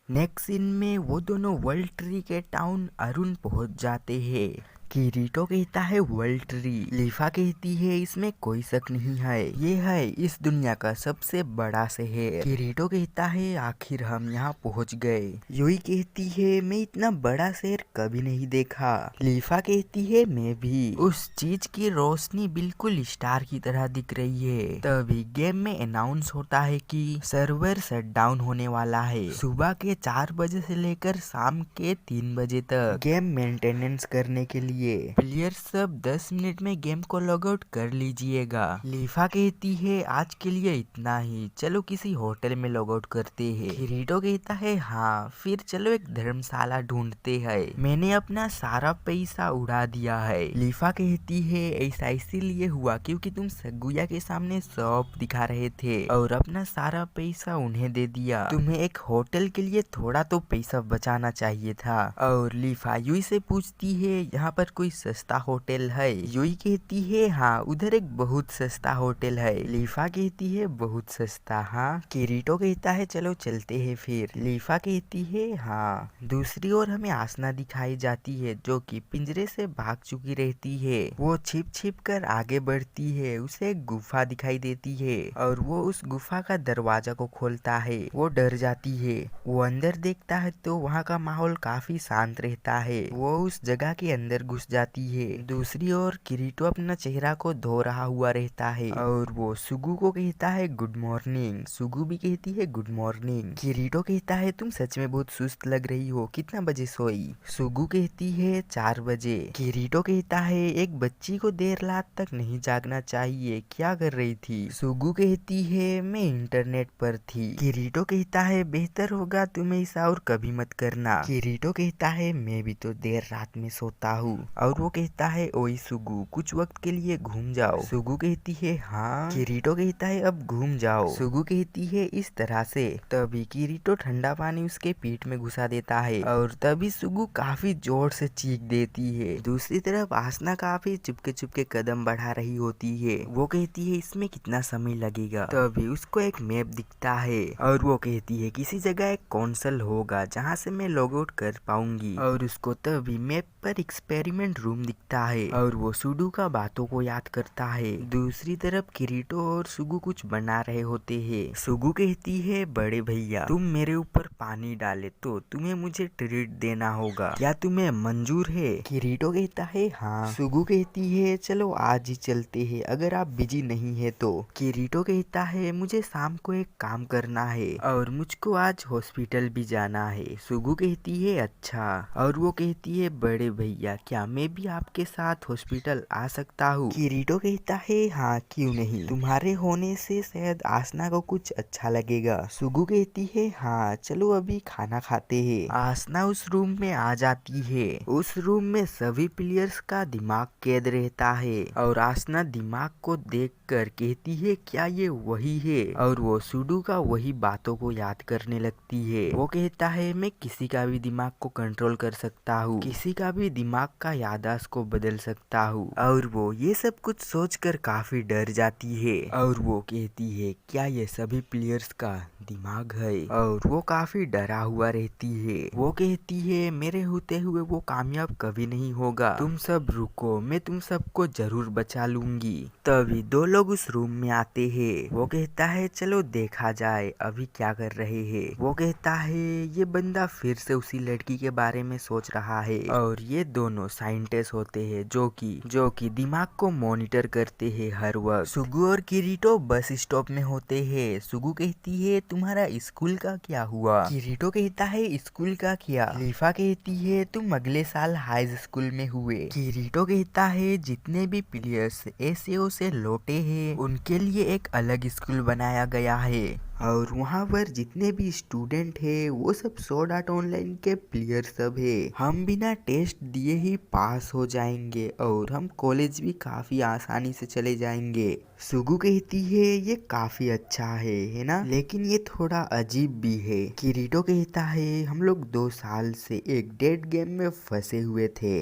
Next scene में वो दोनों वर्ल्ड ट्री के टाउन अरुण पहुंच जाते हैं। किरीटो कहता है वर्ल्ड ट्री, लीफा कहती है इसमें कोई शक नहीं है, ये है इस दुनिया का सबसे बड़ा शहर। किरीटो कहता है आखिर हम यहाँ पहुँच गए। यूई कहती है मैं इतना बड़ा शहर कभी नहीं देखा। लीफा कहती है मैं भी। उस चीज की रोशनी बिल्कुल स्टार की तरह दिख रही है। तभी गेम में अनाउंस होता है कि सर्वर शट डाउन होने वाला है। सुबह के 4 बजे से लेकर शाम के 3 बजे तक गेम मेंटेनेंस करने के लिए प्लेयर्स सब 10 मिनट में गेम को लॉग आउट कर लीजिएगा। लीफा कहती है आज के लिए इतना ही, चलो किसी होटल में लॉग आउट करते हैं। किरीटो कहता है हाँ, फिर चलो एक धर्मशाला ढूंढते हैं, मैंने अपना सारा पैसा उड़ा दिया है। लीफा कहती है ऐसा इसीलिए हुआ क्योंकि तुम सगुया के सामने शॉप दिखा रहे थे और अपना सारा पैसा उन्हें दे दिया, तुम्हें एक होटल के लिए थोड़ा तो पैसा बचाना चाहिए था। और लीफा यूई से पूछती है यहाँ पर कोई सस्ता होटल है। यूई कहती है हाँ, उधर एक बहुत सस्ता होटल है। लीफा कहती है बहुत सस्ता? हाँ। किरीटो कहता है चलो चलते हैं फिर। लीफा कहती है हाँ। दूसरी ओर हमें आसना दिखाई जाती है जो कि पिंजरे से भाग चुकी रहती है। वो छिप छिप कर आगे बढ़ती है, उसे एक गुफा दिखाई देती है और वो उस गुफा का दरवाजा को खोलता है। वो डर जाती है, वो अंदर देखता है तो वहाँ का माहौल काफी शांत रहता है। वो उस जगह के अंदर घुस जाती है। दूसरी ओर किरीटो अपना चेहरा को धो रहा हुआ रहता है और वो सुगु को कहता है गुड मॉर्निंग। सुगु भी कहती है गुड मॉर्निंग। किरीटो कहता है तुम सच में बहुत सुस्त लग रही हो, कितना बजे सोई? सुगु कहती है 4 बजे। किरीटो कहता है एक बच्ची को देर रात तक नहीं जागना चाहिए, क्या कर रही थी? सुगु कहती है मैं इंटरनेट पर थी। किरीटो कहता है बेहतर होगा तुम ऐसा और कभी मत करना। किरीटो कहता है मैं भी तो देर रात में सोता हूँ। और वो कहता है ओई सुगु कुछ वक्त के लिए घूम जाओ। सुगु कहती है हाँ। किरीटो कहता है अब घूम जाओ। सुगु कहती है इस तरह से। तभी किरीटो ठंडा पानी उसके पीठ में घुसा देता है और तभी सुगु काफी जोर से चीख देती है। दूसरी तरफ आसना काफी चुपके चुपके कदम बढ़ा रही होती है। वो कहती है इसमें कितना समय लगेगा? तभी उसको एक मैप दिखता है और वो कहती है किसी जगह एक कौंसल होगा जहाँ से मैं लॉग आउट कर पाऊंगी। और उसको तभी मैप पर एक्सपेरिमेंट रूम दिखता है और वो सुडू का बातों को याद करता है। दूसरी तरफ किरीटो और सुगु कुछ बना रहे होते हैं। सुगु कहती है बड़े भैया तुम मेरे ऊपर पानी डाले तो तुम्हें मुझे ट्रीट देना होगा, क्या तुम्हें मंजूर है? किरीटो कहता है हाँ। सुगु कहती है चलो आज ही चलते हैं अगर आप बिजी नहीं है तो। किरीटो कहता है मुझे शाम को एक काम करना है और मुझको आज हॉस्पिटल भी जाना है। सुगु कहती है अच्छा। और वो कहती है बड़े भैया क्या मैं भी आपके साथ हॉस्पिटल आ सकता हूँ? किरीटो कहता है हाँ क्यों नहीं, तुम्हारे होने से शायद आसना को कुछ अच्छा लगेगा। सुगु कहती है हाँ चलो अभी खाना खाते हैं। आसना उस रूम में आ जाती है। उस रूम में सभी प्लेयर्स का दिमाग कैद रहता है और आसना दिमाग को देखकर कहती है क्या ये वही है? और वो सुडू का वही बातों को याद करने लगती है। वो कहता है मैं किसी का भी दिमाग को कंट्रोल कर सकता हूँ, किसी का भी दिमाग का याददाश्त को बदल सकता हूँ। और वो ये सब कुछ सोचकर काफी डर जाती है और वो कहती है क्या ये सभी प्लेयर्स का दिमाग है? और वो काफी डरा हुआ रहती है। वो कहती है मेरे होते हुए वो कामयाब कभी नहीं होगा, तुम सब रुको मैं तुम सबको जरूर बचा लूंगी। तभी 2 लोग उस रूम में आते हैं। वो कहता है चलो देखा जाए अभी क्या कर रहे हैं। वो कहता है ये बंदा फिर से उसी लड़की के बारे में सोच रहा है और ये दोनों साइंटिस्ट होते हैं जो कि दिमाग को मॉनिटर करते हैं हर वक्त। सुगु और किरीटो बस स्टॉप में होते हैं। सुगु कहती है तुम्हारा स्कूल का क्या हुआ? किरीटो कहता है स्कूल का क्या? लीफा कहती है तुम अगले साल हाई स्कूल में हुए। किरीटो कहता है जितने भी प्लेयर्स एसएओ से लौटे हैं उनके लिए एक अलग स्कूल बनाया गया है और वहाँ पर जितने भी स्टूडेंट है वो सब स्वॉर्ड आर्ट ऑनलाइन के प्लेयर सब है। हम बिना टेस्ट दिए ही पास हो जाएंगे और हम कॉलेज भी काफी आसानी से चले जाएंगे। सुगु कहती है ये काफी अच्छा है ना, लेकिन ये थोड़ा अजीब भी है। किरीटो कहता है हम लोग 2 साल से एक डेड गेम में फंसे हुए थे,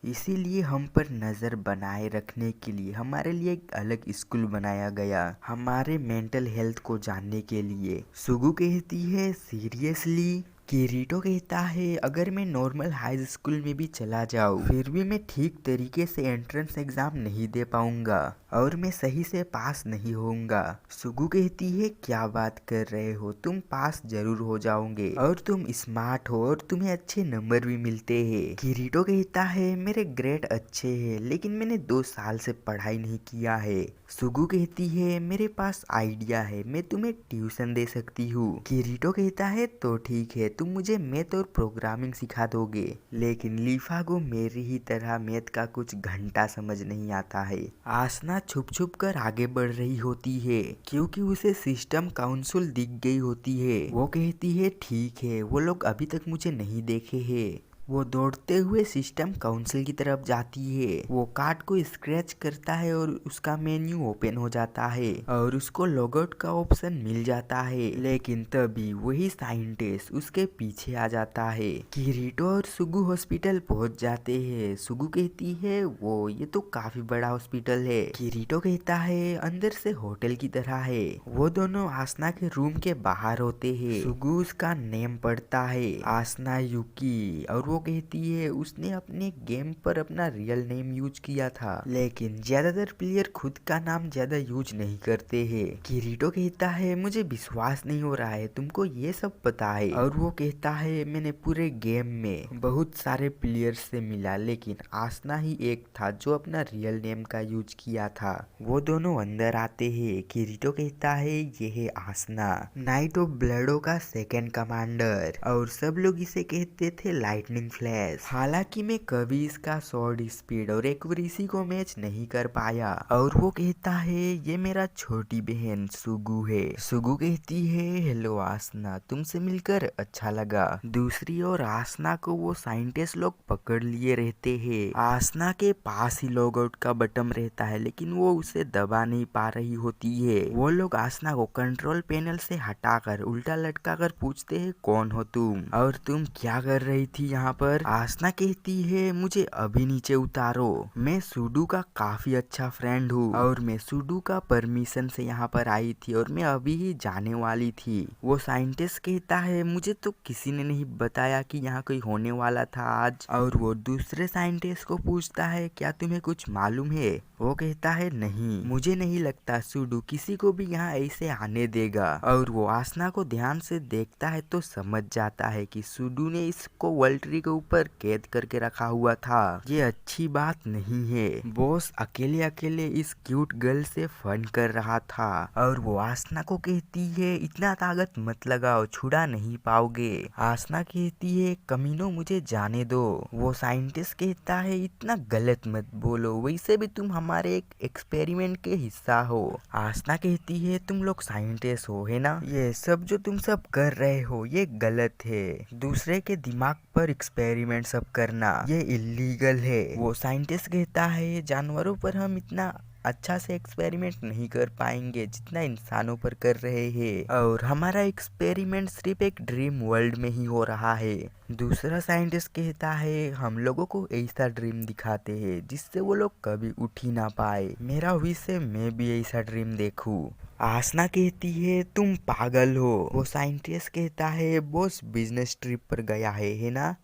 इसीलिए हम पर नज़र बनाए रखने के लिए हमारे लिए एक अलग स्कूल बनाया गया, हमारे मेंटल हेल्थ को जानने के लिए। सुगु कहती है सीरियसली? किरीटो कहता है अगर मैं नॉर्मल हाई स्कूल में भी चला जाऊँ फिर भी मैं ठीक तरीके से एंट्रेंस एग्जाम नहीं दे पाऊंगा और मैं सही से पास नहीं होऊंगा। सुगु कहती है क्या बात कर रहे हो, तुम पास जरूर हो जाओगे और तुम स्मार्ट हो और तुम्हें अच्छे नंबर भी मिलते हैं। किरीटो कहता है मेरे ग्रेड अच्छे हैं लेकिन मैंने 2 साल से पढ़ाई नहीं किया है। सुगु कहती है मेरे पास आइडिया है, मैं तुम्हें ट्यूशन दे सकती हूँ। किरीटो कहता है तो ठीक है, तुम मुझे मैथ और प्रोग्रामिंग सिखा दोगे। लेकिन लीफा को मेरी ही तरह मैथ का कुछ घंटा समझ नहीं आता है। आसना छुप छुप कर आगे बढ़ रही होती है क्योंकि उसे सिस्टम काउंसिल दिख गई होती है। वो कहती है ठीक है, वो लोग अभी तक मुझे नहीं देखे हैं। वो दौड़ते हुए सिस्टम काउंसिल की तरफ जाती है। वो कार्ड को स्क्रैच करता है और उसका मेन्यू ओपन हो जाता है और उसको लॉगआउट का ऑप्शन मिल जाता है। लेकिन तभी वही साइंटिस्ट उसके पीछे आ जाता है। किरीटो और सुगु हॉस्पिटल पहुंच जाते हैं। सुगु कहती है वो ये तो काफी बड़ा हॉस्पिटल है। किरीटो कहता है अंदर से होटल की तरह है। वो दोनों आसना के रूम के बाहर होते हैं। सुगु उसका नेम पढ़ता है, आसना युकी, और वो कहती है उसने अपने गेम पर अपना रियल नेम यूज किया था। लेकिन ज्यादातर प्लेयर खुद का नाम ज्यादा यूज नहीं करते हैं। किरीटो कहता है मुझे विश्वास नहीं हो रहा है तुमको ये सब पता है। और वो कहता है मैंने पूरे गेम में बहुत सारे प्लेयर से मिला लेकिन आसना ही एक था जो अपना रियल नेम का यूज किया था। वो दोनों अंदर आते हैं। किरीटो कहता है ये है आसना, नाइट ऑफ ब्लडो का सेकंड कमांडर, और सब लोग इसे कहते थे लाइटनिंग फ्लैश। हालांकि मैं कभी इसका शॉट स्पीड और एक्यूरेसी को मैच नहीं कर पाया। और वो कहता है ये मेरा छोटी बहन सुगु है। सुगु कहती है हेलो आसना, तुमसे मिलकर अच्छा लगा। दूसरी ओर आसना को वो साइंटिस्ट लोग पकड़ लिए रहते हैं। आसना के पास ही लॉग आउट का बटन रहता है लेकिन वो उसे दबा नहीं पा रही होती है। वो लोग आसना को कंट्रोल पैनल से हटाकर उल्टा लटका कर पूछते हैं कौन हो तुम और तुम क्या कर रही थी यहाँ पर। आसना कहती है मुझे अभी नीचे उतारो, मैं सुडू का काफी अच्छा फ्रेंड हूँ और मैं सुडू का परमिशन से यहाँ पर आई थी और मैं अभी ही जाने वाली थी। वो साइंटिस्ट कहता है मुझे तो किसी ने नहीं बताया कि यहाँ कोई होने वाला था आज। और वो दूसरे साइंटिस्ट को पूछता है क्या तुम्हें कुछ मालूम है। वो कहता है नहीं, मुझे नहीं लगता सुडू किसी को भी यहाँ ऐसे आने देगा। और वो आसना को ध्यान से देखता है तो समझ जाता है कि सुडू ने इसको वर्ल्ड ट्री के ऊपर कैद करके रखा हुआ था। ये अच्छी बात नहीं है। बॉस अकेले अकेले इस क्यूट गर्ल से फन कर रहा था। और वो आसना को कहती है इतना ताकत मत लगाओ, छुड़ा नहीं पाओगे। आसना कहती है कमीनो मुझे जाने दो। वो साइंटिस्ट कहता है इतना गलत मत बोलो, वैसे भी तुम हमारे एक एक्सपेरिमेंट के हिस्सा हो। आसना कहती है तुम लोग साइंटिस्ट हो है ना, ये सब जो तुम सब कर रहे हो ये गलत है। दूसरे के दिमाग पर एक्सपेरिमेंट सब करना ये इलीगल है। वो साइंटिस्ट कहता है जानवरों पर हम इतना अच्छा से एक्सपेरिमेंट नहीं कर पाएंगे जितना इंसानों पर कर रहे हैं और हमारा एक्सपेरिमेंट सिर्फ एक ड्रीम वर्ल्ड में ही हो रहा है। दूसरा साइंटिस्ट कहता है हम लोगों को ऐसा ड्रीम दिखाते हैं जिससे वो लोग कभी उठ ही ना पाए। मेरा विश है मैं भी ऐसा ड्रीम देखूं। आसना कहती है तुम पागल हो। वो साइंटिस्ट कहता है बॉस बिजनेस ट्रिप पर गया है ना,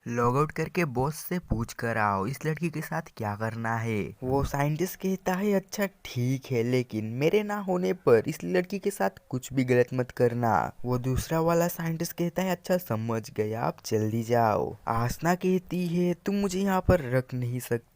लॉग आउट करके बॉस से पूछ कर आओ इस लड़की के साथ क्या करना है। वो साइंटिस्ट कहता है अच्छा ठीक है लेकिन मेरे ना होने पर इस लड़की के साथ कुछ भी गलत मत करना। वो दूसरा वाला साइंटिस्ट कहता है अच्छा समझ गया, आप जल्दी जाओ। आसना कहती है तुम मुझे यहाँ पर रख नहीं सकते,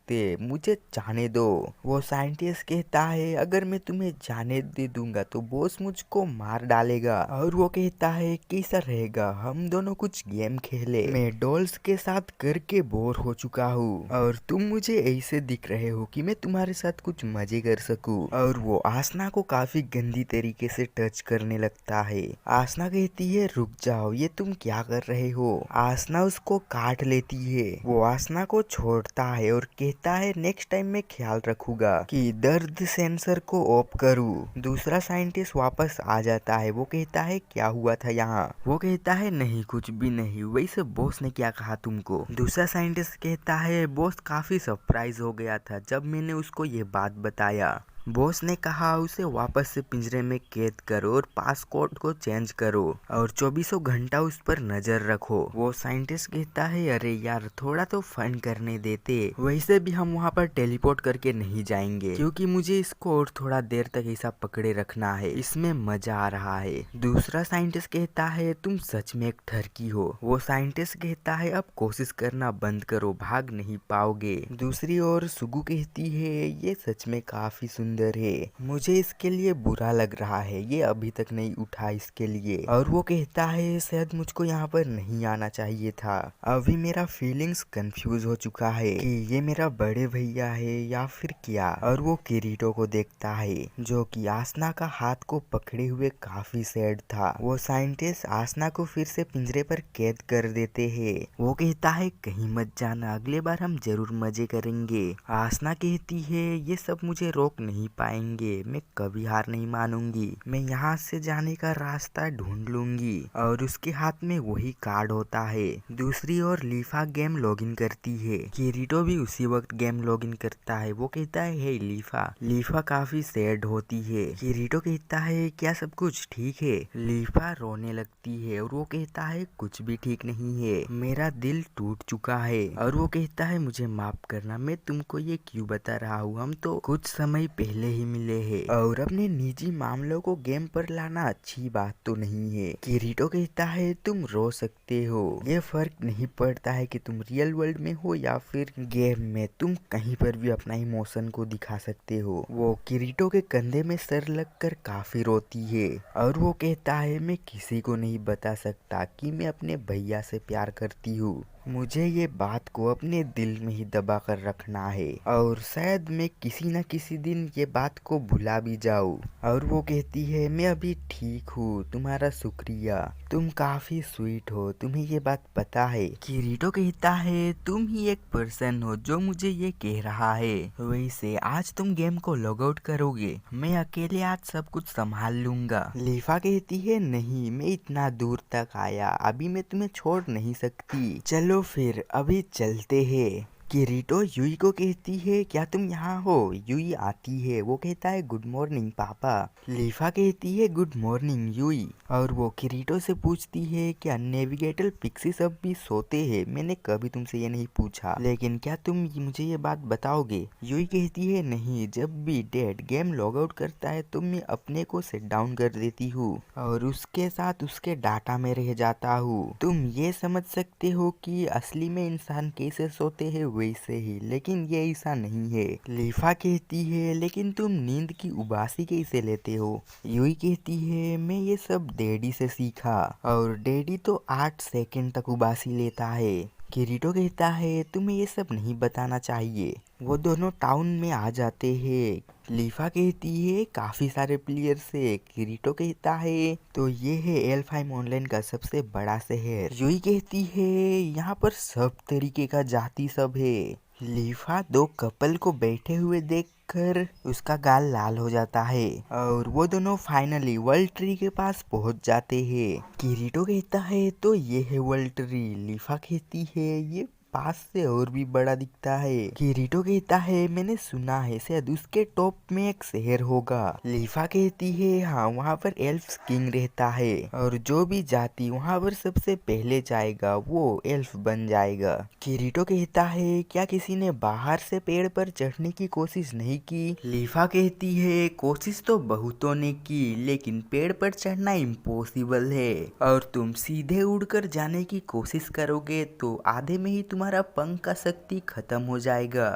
मुझे जाने दो। वो साइंटिस्ट कहता है अगर मैं तुम्हें जाने दे दूंगा तो बॉस मुझको मार डालेगा। और वो कहता है कैसा रहेगा हम दोनों कुछ गेम खेले, मैं डॉल्स के साथ करके बोर हो चुका हूँ और तुम मुझे ऐसे दिख रहे हो कि मैं तुम्हारे साथ कुछ मजे कर सकूं। और वो आसना को काफी गंदी तरीके से टच करने लगता है। आसना कहती है रुक जाओ, ये तुम क्या कर रहे हो। आसना उसको काट लेती है। वो आसना को छोड़ता है और कहता है नेक्स्ट टाइम मैं ख्याल रखूंगा कि दर्द सेंसर को ऑफ करूं। दूसरा साइंटिस्ट वापस आ जाता है। वो कहता है क्या हुआ था यहाँ। वो कहता है नहीं कुछ भी नहीं, वैसे बॉस ने क्या कहा तुमको। दूसरा साइंटिस्ट कहता है बॉस काफी सरप्राइज हो गया था जब मैंने उसको ये बात बताया। बॉस ने कहा उसे वापस से पिंजरे में कैद करो और पासकोड को चेंज करो और 24 घंटा उस पर नजर रखो। वो साइंटिस्ट कहता है अरे यार थोड़ा तो फन करने देते, वैसे भी हम वहाँ पर टेलीपोर्ट करके नहीं जाएंगे क्योंकि मुझे इसको और थोड़ा देर तक ऐसा पकड़े रखना है, इसमें मजा आ रहा है। दूसरा साइंटिस्ट कहता है तुम सच में एक ठरकी हो। वो साइंटिस्ट कहता है अब कोशिश करना बंद करो, भाग नहीं पाओगे। दूसरी ओर सुगु कहती है ये सच में काफी सुंदर है, मुझे इसके लिए बुरा लग रहा है, ये अभी तक नहीं उठा इसके लिए। और वो कहता है शायद मुझको यहाँ पर नहीं आना चाहिए था, अभी मेरा फीलिंग्स कंफ्यूज हो चुका है कि ये मेरा बड़े भैया है या फिर क्या। और वो किरीटो को देखता है जो कि आसना का हाथ को पकड़े हुए काफी सैड था। वो साइंटिस्ट आसना को फिर से पिंजरे पर कैद कर देते हैं। वो कहता है कहीं मत जाना, अगले बार हम जरूर मजे करेंगे। आसना कहती है ये सब मुझे रोक नहीं पाएंगे, मैं कभी हार नहीं मानूंगी, मैं यहाँ से जाने का रास्ता ढूंढ लूंगी। और उसके हाथ में वही कार्ड होता है। दूसरी ओर लीफा गेम लॉगिन करती है, किरीटो भी उसी वक्त गेम लॉगिन करता है। वो कहता है हे लीफा। लीफा काफी सैड होती है। किरीटो कहता है क्या सब कुछ ठीक है? लीफा रोने लगती है और वो कहता है कुछ भी ठीक नहीं है, मेरा दिल टूट चुका है। और वो कहता है मुझे माफ करना, मैं तुमको ये क्यों बता रहा हूँ, हम तो कुछ समय पहले ही मिले हैं और अपने निजी मामलों को गेम पर लाना अच्छी बात तो नहीं है। किरीटो कहता है तुम रो सकते हो, ये फर्क नहीं पड़ता है कि तुम रियल वर्ल्ड में हो या फिर गेम में, तुम कहीं पर भी अपना इमोशन को दिखा सकते हो। वो किरीटो के कंधे में सर लगकर काफी रोती है और वो कहता है मैं किसी को नहीं बता सकता कि मैं अपने भैया से प्यार करती हूँ, मुझे ये बात को अपने दिल में ही दबा कर रखना है और शायद मैं किसी न किसी दिन ये बात को भुला भी जाऊँ। और वो कहती है मैं अभी ठीक हूँ, तुम्हारा शुक्रिया, तुम काफी स्वीट हो, तुम्हें ये बात पता है। किरीटो कहता है तुम ही एक पर्सन हो जो मुझे ये कह रहा है, वैसे आज तुम गेम को लॉग आउट करोगे, मैं अकेले आज सब कुछ संभाल लूंगा। लीफा कहती है नहीं, मैं इतना दूर तक आया, अभी मैं तुम्हें छोड़ नहीं सकती, चलो फिर अभी चलते हैं। किरीटो यूई को कहती है क्या तुम यहाँ हो? यूई आती है, वो कहता है गुड मॉर्निंग पापा। लीफा कहती है गुड मॉर्निंग यूई। और वो किरीटो से पूछती है क्या नेविगेटर पिक्सी सब भी सोते हैं? मैंने कभी तुमसे ये नहीं पूछा, लेकिन क्या तुम मुझे ये बात बताओगे? यूई कहती है नहीं, जब भी डैड गेम लॉग आउट करता है तो मैं अपने को सेट डाउन कर देती हूँ और उसके साथ उसके डाटा में रह जाता हूँ। तुम ये समझ सकते हो कि असली में इंसान कैसे सोते हैं वैसे ही, लेकिन ये ऐसा नहीं है। लीफा कहती है लेकिन तुम नींद की उबासी कैसे लेते हो? यूई कहती है मैं ये सब डैडी से सीखा और डैडी तो 8 सेकंड तक उबासी लेता है। किरीटो कहता है तुम्हें ये सब नहीं बताना चाहिए। वो दोनों टाउन में आ जाते हैं। लीफा कहती है काफी सारे प्लेयर से। किरीटो कहता है तो ये है एल्फहाइम ऑनलाइन का सबसे बड़ा शहर। यूई कहती है यहाँ पर सब तरीके का जाति सब है। लीफा दो कपल को बैठे हुए देखकर उसका गाल लाल हो जाता है और वो दोनों फाइनली वर्ल्ड ट्री के पास पहुंच जाते हैं। किरीटो कहता है तो ये है वर्ल्ड ट्री। लीफा कहती है ये पास से और भी बड़ा दिखता है। किरीटो कहता है मैंने सुना है शायद उसके टॉप में एक शहर होगा। लीफा कहती है हाँ, वहाँ पर एल्फ किंग रहता है और जो भी जाति वहाँ पर सबसे पहले जाएगा वो एल्फ बन जाएगा। किरीटो कहता है क्या किसी ने बाहर से पेड़ पर चढ़ने की कोशिश नहीं की? लीफा कहती है कोशिश तो बहुतों ने की, लेकिन पेड़ पर चढ़ना इम्पॉसिबल है और तुम सीधे उड़कर जाने की कोशिश करोगे तो आधे में ही तुम्हारा पंख का शक्ति खत्म हो जाएगा।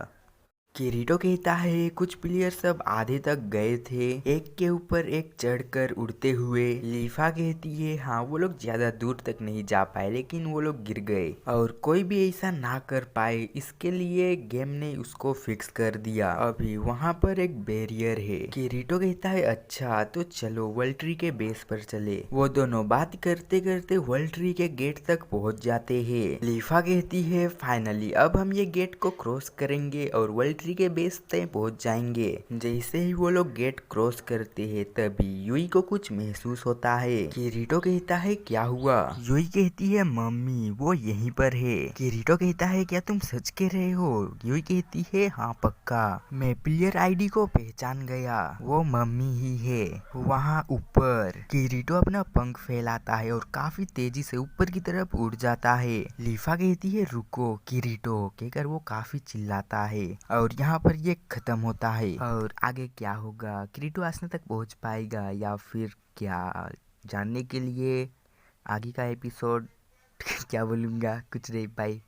किरीटो कहता है कुछ प्लेयर सब आधे तक गए थे, एक के ऊपर एक चढ़कर उड़ते हुए। लीफा कहती है हाँ, वो लोग ज्यादा दूर तक नहीं जा पाए लेकिन वो लोग गिर गए और कोई भी ऐसा ना कर पाए इसके लिए गेम ने उसको फिक्स कर दिया। अभी वहाँ पर एक बैरियर है। किरीटो कहता है अच्छा तो चलो वर्ल्ड ट्री के बेस पर चले। वो दोनों बात करते करते वर्ल्ड ट्री के गेट तक पहुँच जाते हैं। लीफा कहती है फाइनली अब हम ये गेट को क्रॉस करेंगे और वर्ल्ड ट्री के बेस तक पहुंच जाएंगे। जैसे ही वो लोग गेट क्रॉस करते हैं तभी यूई को कुछ महसूस होता है। किरीटो कहता है क्या हुआ? यूई कहती है मम्मी वो यहीं पर है। किरीटो कहता है क्या तुम सच कह रहे हो? यूई कहती है हाँ पक्का, मैं प्लेयर आईडी को पहचान गया, वो मम्मी ही है। वहाँ ऊपर किरीटो अपना पंख फैलाता है और काफी तेजी से ऊपर की तरफ उड़ जाता है। लीफा कहती है रुको किरीटो कहकर वो काफी चिल्लाता है और यहाँ पर ये खत्म होता है। और आगे क्या होगा, किरीटो आसने तक पहुँच पाएगा या फिर क्या, जानने के लिए आगे का एपिसोड क्या बोलूँगा, कुछ नहीं, बाय।